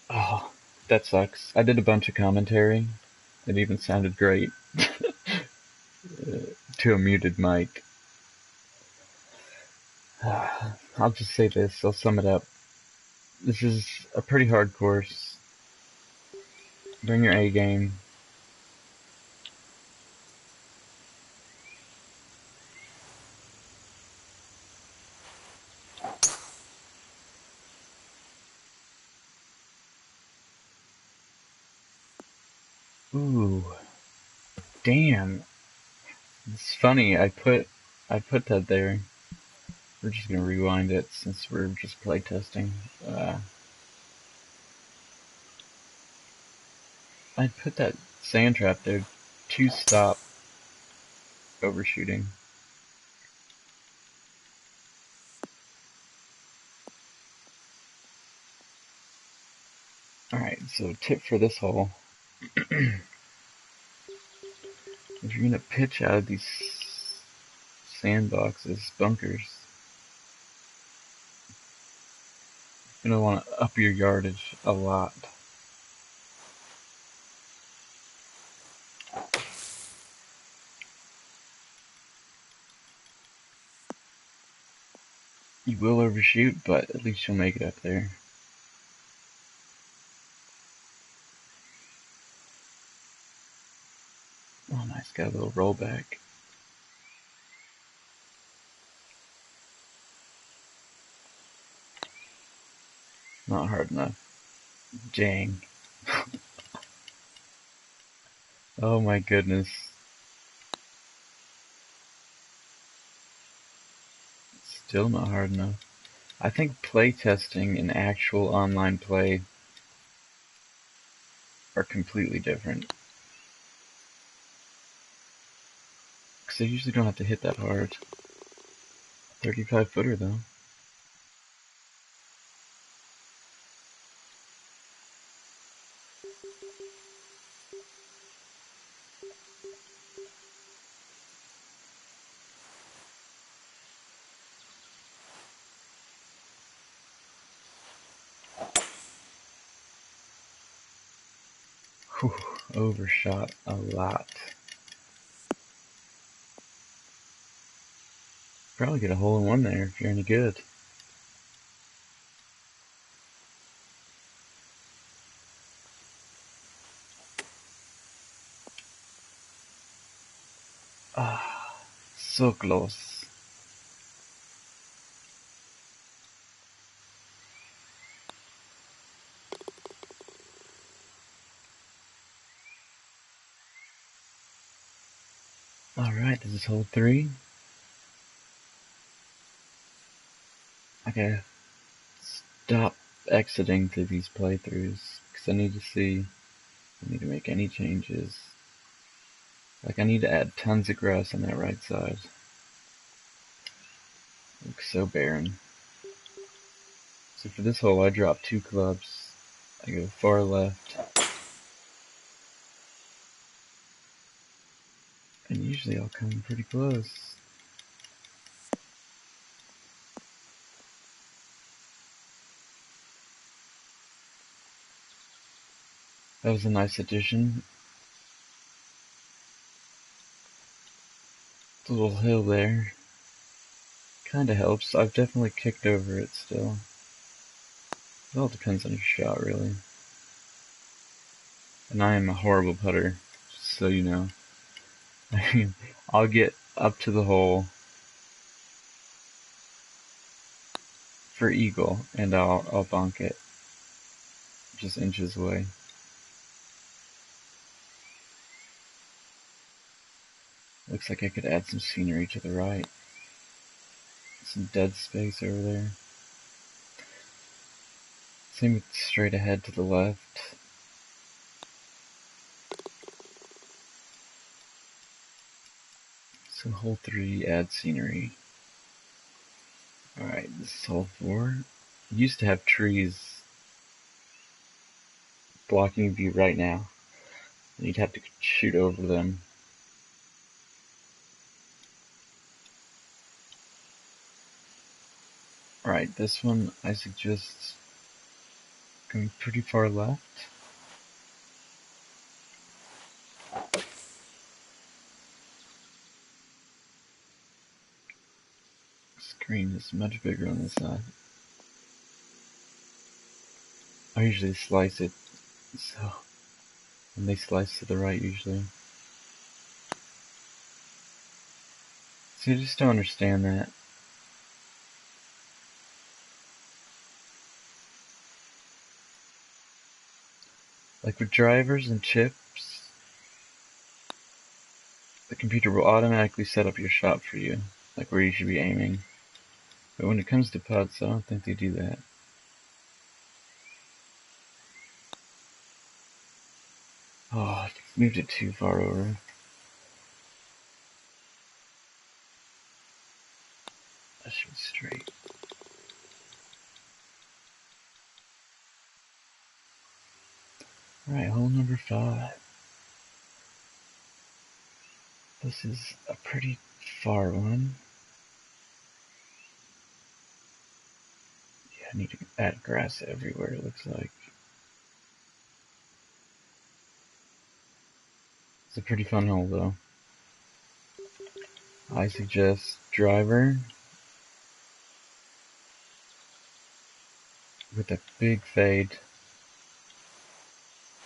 Oh, that sucks. I did a bunch of commentary. It even sounded great to a muted mic. I'll just say this, I'll sum it up. This is a pretty hard course. Bring your A game. Ooh, damn. It's funny, I put that there. We're just gonna rewind it since we're just playtesting. I put that sand trap there to stop overshooting. Alright, so tip for this hole. If you're gonna pitch out of these sandboxes, bunkers, you're gonna want to up your yardage a lot. You will overshoot, but at least you'll make it up there. Oh, nice, got a little rollback. Not hard enough. Dang. Oh my goodness. Still not hard enough. I think playtesting and actual online play are completely different. Because I usually don't have to hit that hard. 35 footer though. Whew, overshot a lot. Probably get a hole in one there if you're any good. Ah, so close. Alright, this is hole 3. I gotta stop exiting through these playthroughs because I need to see if I need to make any changes. Like, I need to add tons of grass on that right side. Looks so barren. So for this hole, I drop 2 clubs. I go far left. And usually I'll come pretty close. That was a nice addition. The little hill there kinda helps. I've definitely kicked over it still. It all depends on your shot, really. And I am a horrible putter, just so you know. I mean, I'll get up to the hole for eagle, and I'll bonk it just inches away. Looks like I could add some scenery to the right. Some dead space over there. Same with straight ahead to the left. So hole 3, add scenery. Alright, this is hole 4. It used to have trees blocking view right now. You'd have to shoot over them. Alright, this one I suggest going pretty far left. Screen is much bigger on this side. I usually slice it, so, and they slice to the right usually. So I just don't understand that. Like with drivers and chips, the computer will automatically set up your shot for you, like where you should be aiming. But when it comes to putts, I don't think they do that. Oh, I moved it too far over. That should be straight. Alright, hole number 5. This is a pretty far one. Yeah, I need to add grass everywhere, it looks like. It's a pretty fun hole, though. I suggest driver with a big fade.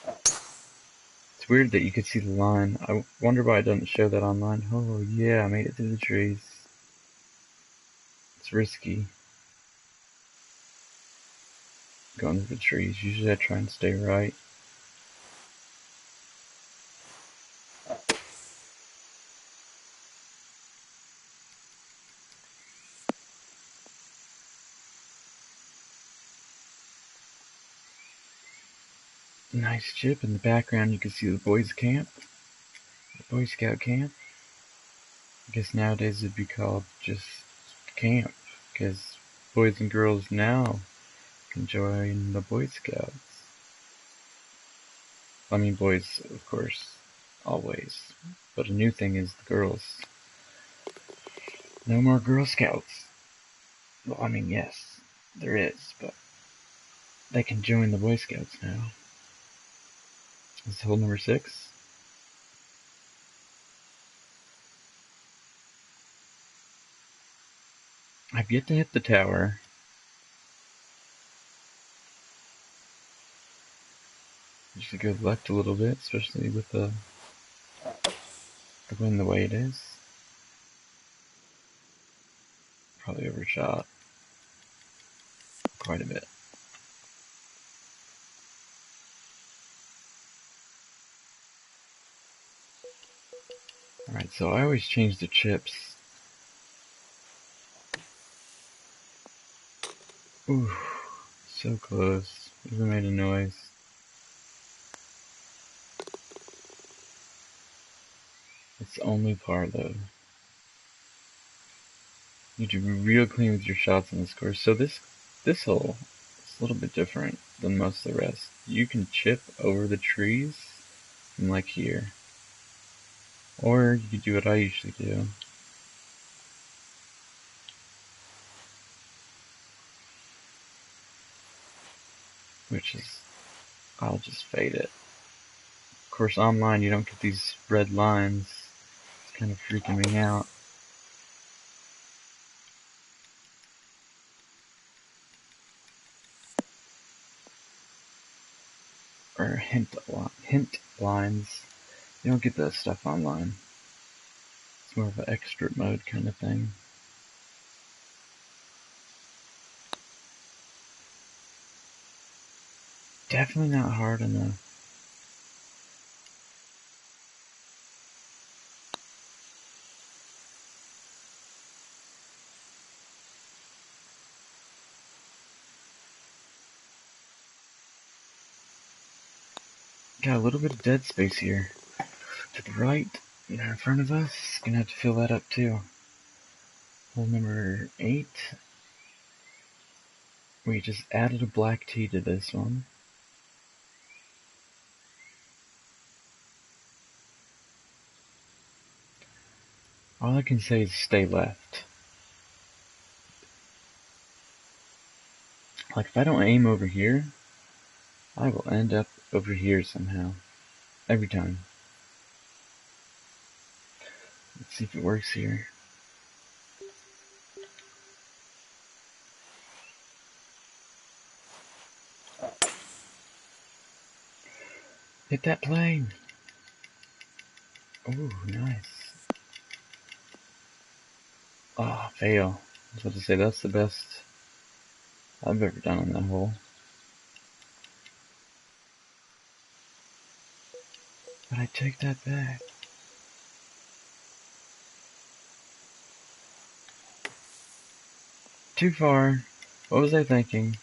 It's weird that you could see the line. I wonder why it doesn't show that online. Oh yeah, I made it through the trees. It's risky going through the trees. Usually I try and stay right. Nice chip. In the background you can see the boys camp. The Boy Scout camp. I guess nowadays it'd be called just camp, because boys and girls now can join the Boy Scouts. I mean boys, of course, always. But a new thing is the girls. No more Girl Scouts. Well, I mean, yes, there is, but they can join the Boy Scouts now. This is hole number 6. I've yet to hit the tower. Usually go left a little bit, especially with the wind the way it is. Probably overshot quite a bit. Alright, so I always change the chips. Ooh, so close. Even made a noise. It's only par though. You need to be real clean with your shots on this course. So this hole is a little bit different than most of the rest. You can chip over the trees from like here. Or you could do what I usually do. Which is, I'll just fade it. Of course, online you don't get these red lines. It's kind of freaking me out. Or hint lines. You don't get that stuff online. It's more of an expert mode kind of thing. Definitely not hard enough. Got a little bit of dead space here. To the right, in front of us, gonna have to fill that up too. Hole number 8. We just added a black tee to this one. All I can say is stay left. Like if I don't aim over here, I will end up over here somehow. Every time. Let's see if it works here. Hit that plane! Ooh, nice. Ah, fail. I was about to say, that's the best I've ever done on that hole. But I take that back. Too far. What was I thinking?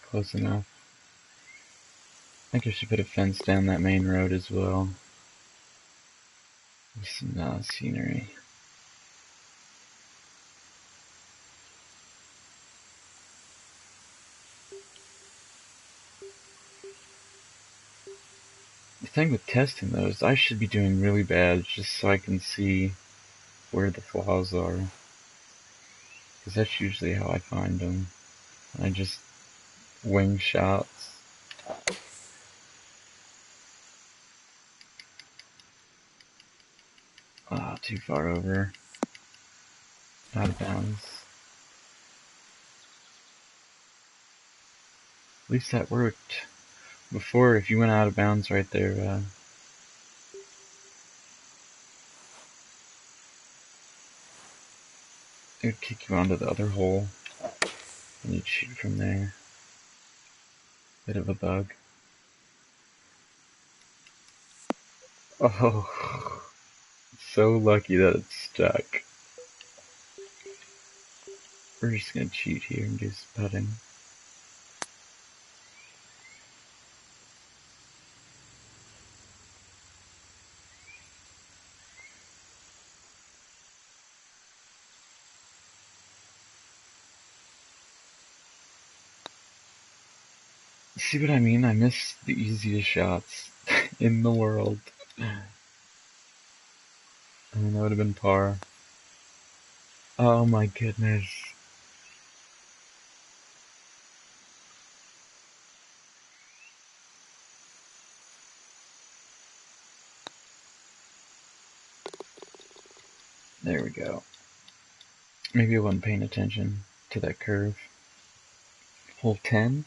Close enough. I think I should put a fence down that main road as well. With some scenery. The thing with testing though is I should be doing really bad just so I can see where the flaws are. Because that's usually how I find them. I just wing shots. Ah, too far over. Out of bounds. At least that worked. Before, if you went out of bounds right there, it would kick you onto the other hole, and you'd shoot from there. Bit of a bug. Oh, so lucky that it stuck. We're just gonna cheat here and do some putting. See what I mean? I missed the easiest shots in the world. I mean, that would have been par. Oh my goodness. There we go. Maybe I wasn't paying attention to that curve. Hole 10.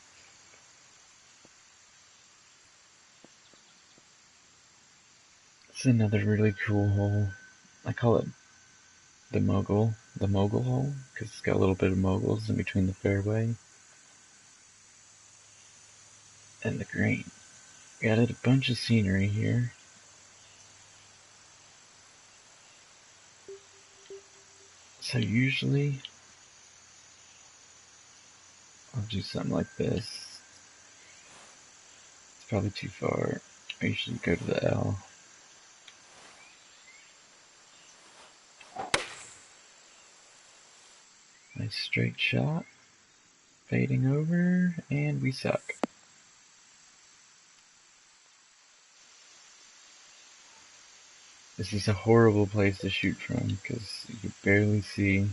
It's another really cool hole. I call it the mogul hole, because it's got a little bit of moguls in between the fairway and the green. We added a bunch of scenery here. So usually I'll do something like this. It's probably too far. I usually go to the L. Nice straight shot. Fading over, and we suck. This is a horrible place to shoot from, because you can barely see.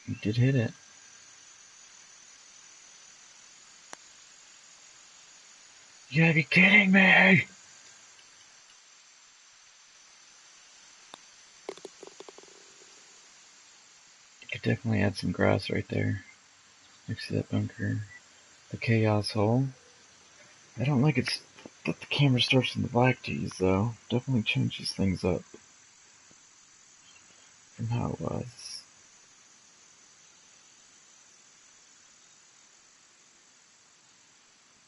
You did hit it. You gotta be kidding me! I could definitely add some grass right there, next to that bunker. The chaos hole. I don't like it that the camera starts in the black tees, though. Definitely changes things up from how it was.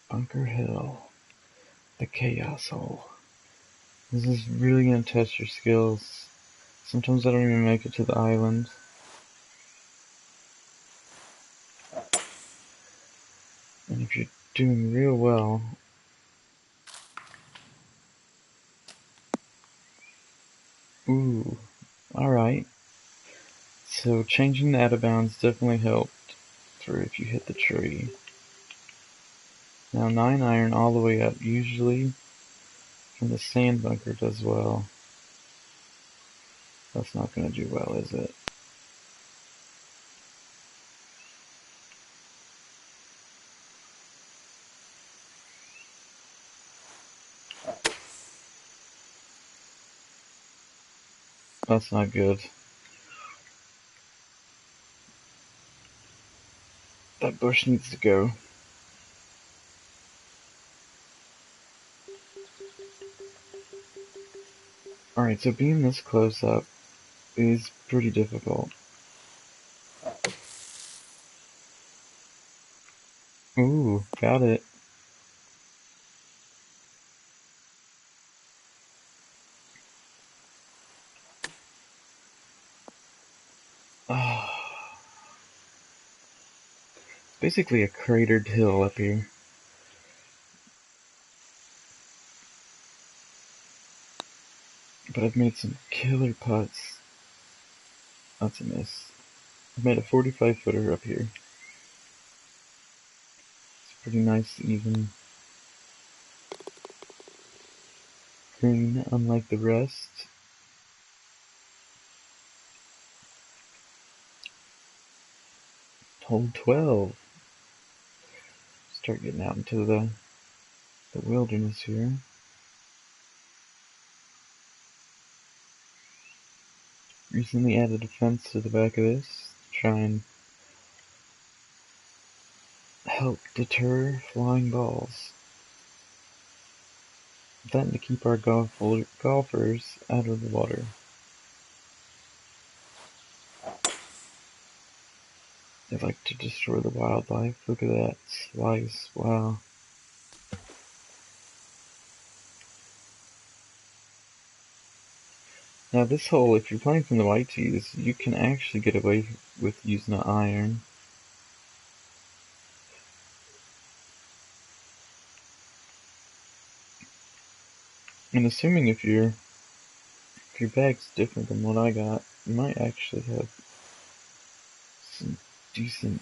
Bunker Hill. The chaos hole. This is really gonna test your skills. Sometimes I don't even make it to the island. And if you're doing real well, ooh, alright. So changing the out of bounds definitely helped through if you hit the tree. Now 9 iron all the way up, usually from the sand bunker does well. That's not going to do well, is it? That's not good. That bush needs to go. Alright, so being this close up is pretty difficult. Ooh, got it. Oh, basically a cratered hill up here. But I've made some killer putts. That's a miss. I've made a 45 footer up here. It's pretty nice, even green, unlike the rest. Hole 12. Start getting out into the wilderness here. Recently added a fence to the back of this to try and help deter flying balls. Then to keep our golfers out of the water. They like to destroy the wildlife. Look at that slice. Wow. Now this hole, if you're playing from the white tees, you can actually get away with using an iron. And assuming if your bag's different than what I got, you might actually have some decent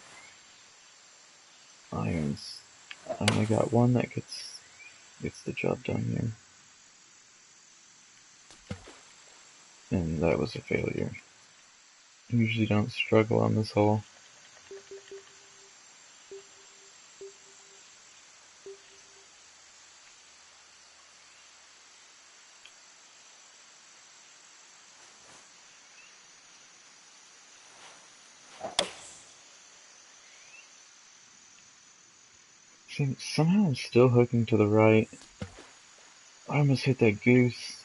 irons. I only got one that gets the job done here. And that was a failure. Usually don't struggle on this hole. See, somehow I'm still hooking to the right. I almost hit that goose.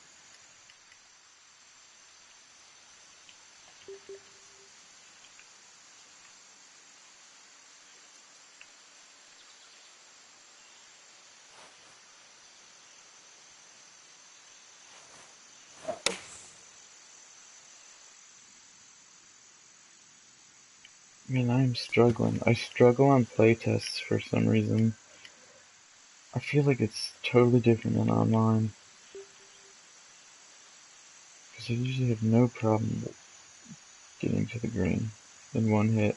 Man, I'm struggling. I struggle on playtests for some reason. I feel like it's totally different than online. Because I usually have no problem getting to the green in one hit.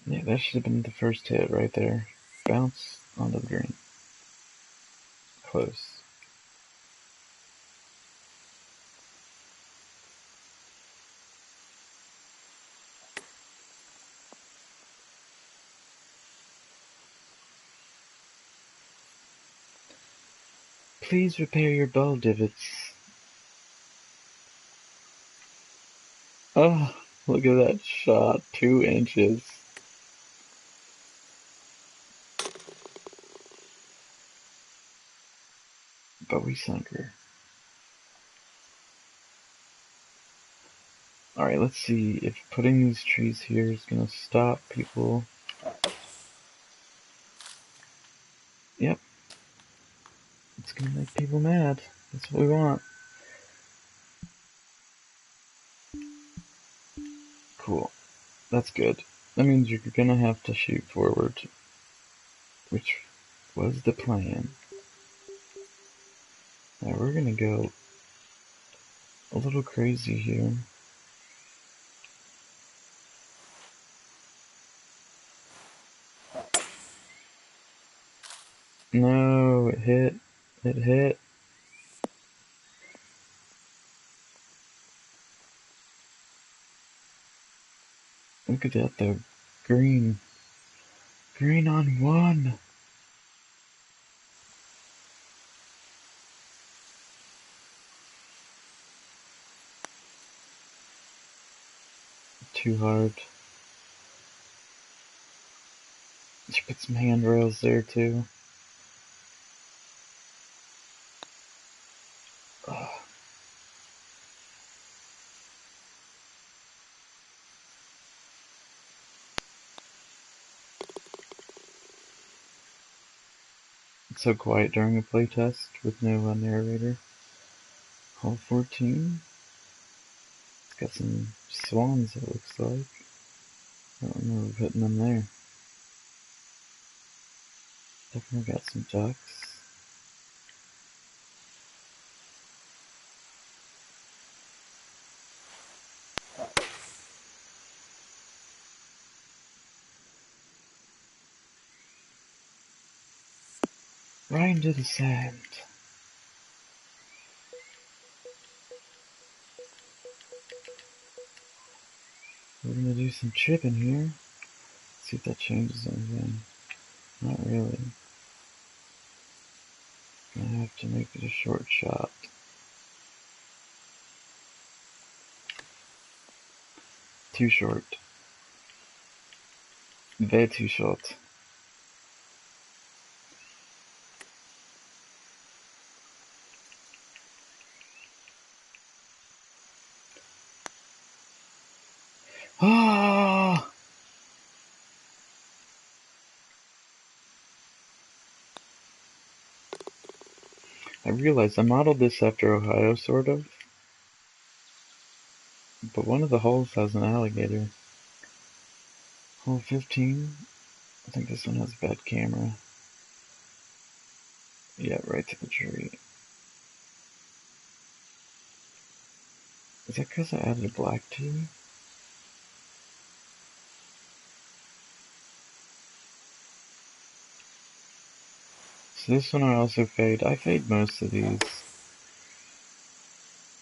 Yeah, that should have been the first hit right there. Bounce onto the green. Close. Please repair your ball divots. Oh, look at that shot. 2 inches. But we sunk her. Alright, let's see if putting these trees here is gonna stop people. Yep. It's gonna make people mad. That's what we want. Cool. That's good. That means you're gonna have to shoot forward, which was the plan. Now we're gonna go a little crazy here. No, it hit. It hit. Look at that though. Green. Green on one. Too hard. Should put some handrails there too. Oh. It's so quiet during a playtest with no narrator. Hall 14. It's got some swans, it looks like. I don't remember putting them there. Definitely got some ducks. Right into the sand. We're gonna do some chipping here. See if that changes anything. Not really. Gonna have to make it a short shot. Too short. Way too short. Ah! I realized I modeled this after Ohio, sort of. But one of the holes has an alligator. Hole 15. I think this one has a bad camera. Yeah, right to the tree. Is that because I added a black tee? So this one I also fade. I fade most of these.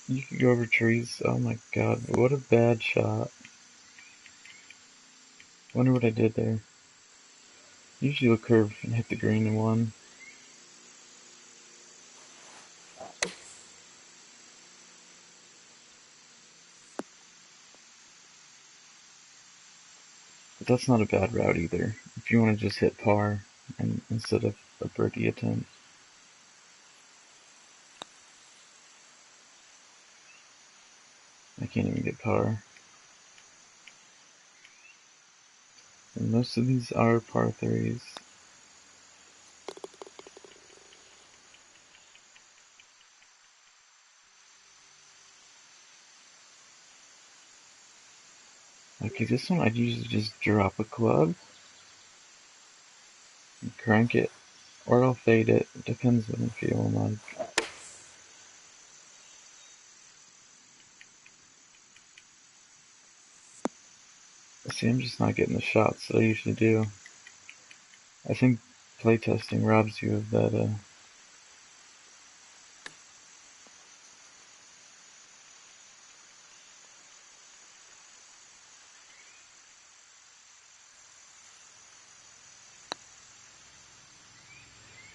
You could go over trees. Oh my god, what a bad shot. Wonder what I did there. Usually you'll curve and hit the green in one. But that's not a bad route either. If you want to just hit par and instead of a birdie attempt. I can't even get par. And most of these are par 3s. Okay, this one I'd usually just drop a club and crank it, or I'll fade it. It depends what I'm feeling like. See, I'm just not getting the shots that I usually do. I think playtesting robs you of that,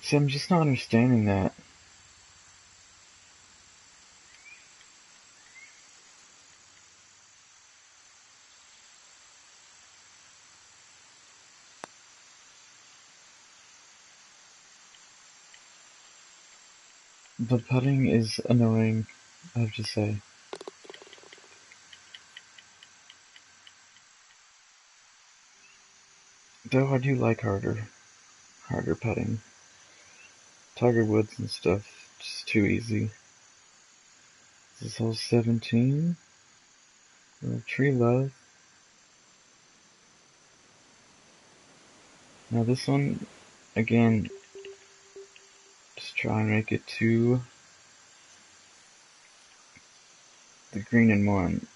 See, I'm just not understanding that. The putting is annoying, I have to say. Though I do like harder putting. Tiger Woods and stuff, just too easy. This is hole 17. Little tree love. Now this one, again, just try and make it to the green and one.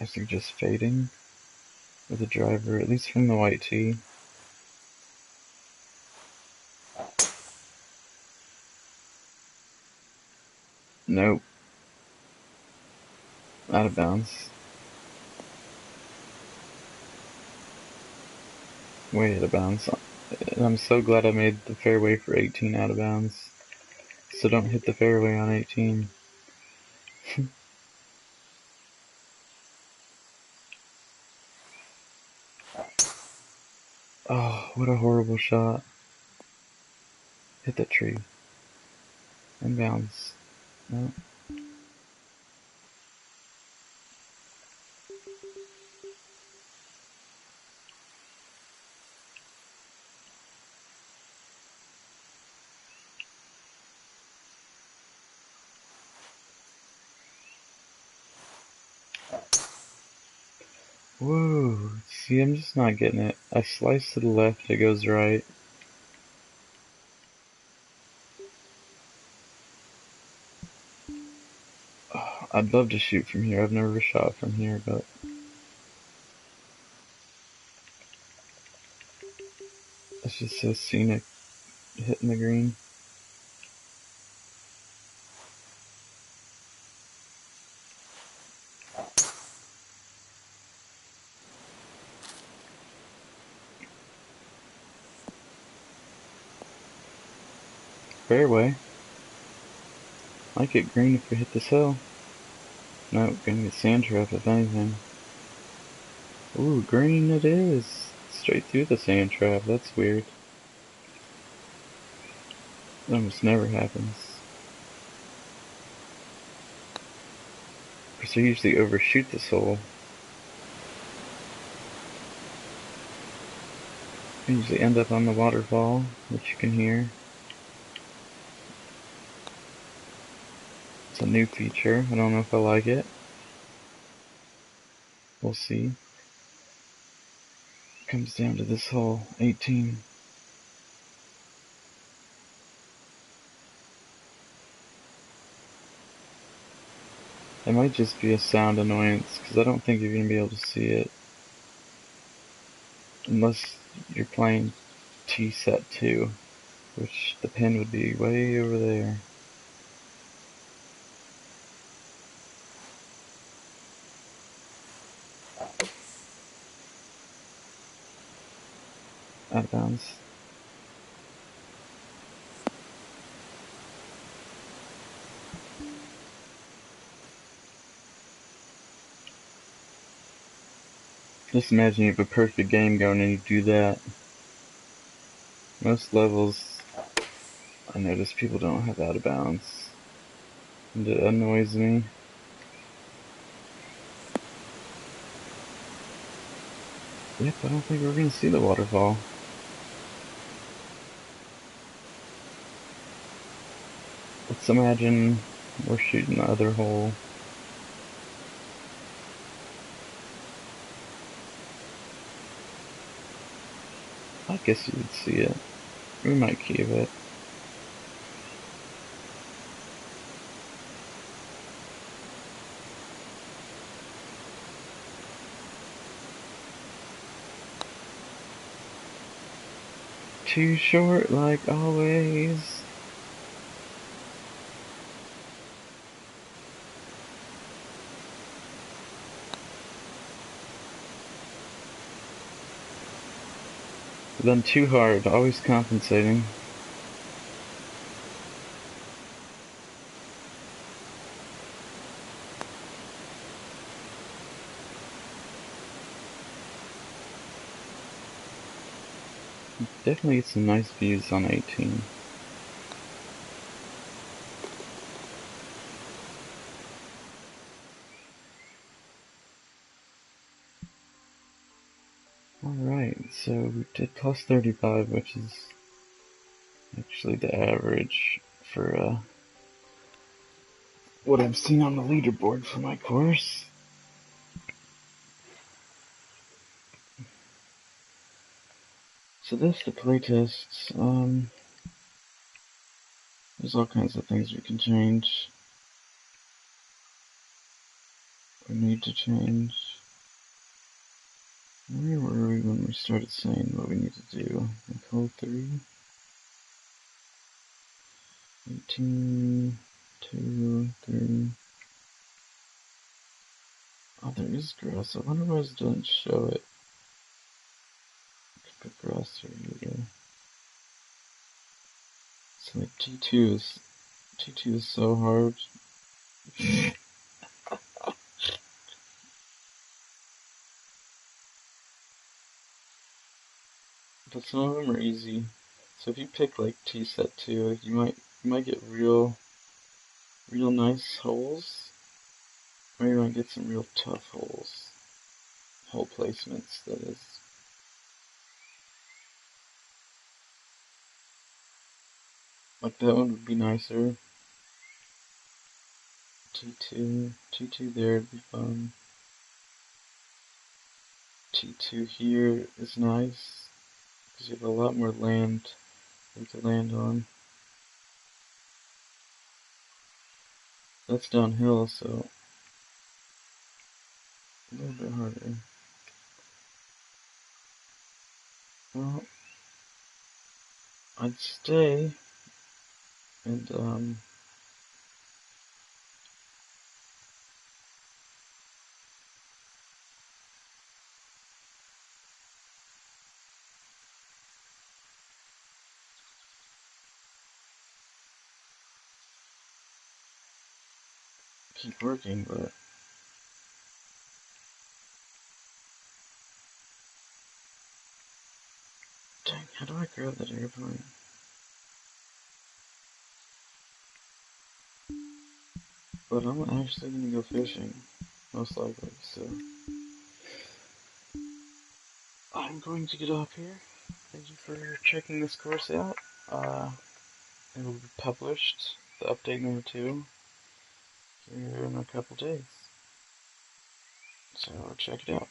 I suggest fading with the driver, at least from the white tee. Nope. Out of bounds. Way out of bounds. And I'm so glad I made the fairway for 18 out of bounds. So don't hit the fairway on 18. Oh, what a horrible shot. Hit that tree. And bounce. No. Whoa. See, I'm just not getting it. I slice to the left, it goes right. Oh, I'd love to shoot from here. I've never shot from here, but it's just so scenic hitting the green. Fairway. Might get green if we hit this hill. No, gonna get sand trap if anything. Ooh, green it is. Straight through the sand trap. That's weird. That almost never happens. Because I usually overshoot this hole. I usually end up on the waterfall, which you can hear. It's a new feature. I don't know if I like it. We'll see. Comes down to this hole, 18. It might just be a sound annoyance, because I don't think you're going to be able to see it. Unless you're playing T set 2, which the pin would be way over there. Out of bounds. Just imagine you have a perfect game going and you do that. Most levels, I notice people don't have out of bounds. And it annoys me. Yep, I don't think we're gonna see the waterfall. Let's imagine we're shooting the other hole. I guess you would see it. We might keep it. Too short, like always. Then too hard, always compensating. Definitely get some nice views on 18. Alright, so we did plus 35, which is actually the average for what I've seen on the leaderboard for my course. So that's the playtest. There's all kinds of things we can change. We need to change. Where were we when we started saying what we need to do? Like hole 3? 18, 2, 3. Oh, there is grass. I wonder why it doesn't show it. Put grass here either. So like T2 is so hard. But some of them are easy. So if you pick like T set 2, you might get real nice holes, or you might get some real tough holes. Hole placements, that is. Like that one would be nicer. T2 there would be fun. T2 here is nice, because you have a lot more land you can land on. That's downhill, so a little bit harder. Well, I'd stay and keep working, but dang, how do I grab that airplane? But I'm actually gonna go fishing, most likely, so I'm going to get off here. Thank you for checking this course out. It will be published, the update number 2, here in a couple days. So check it out.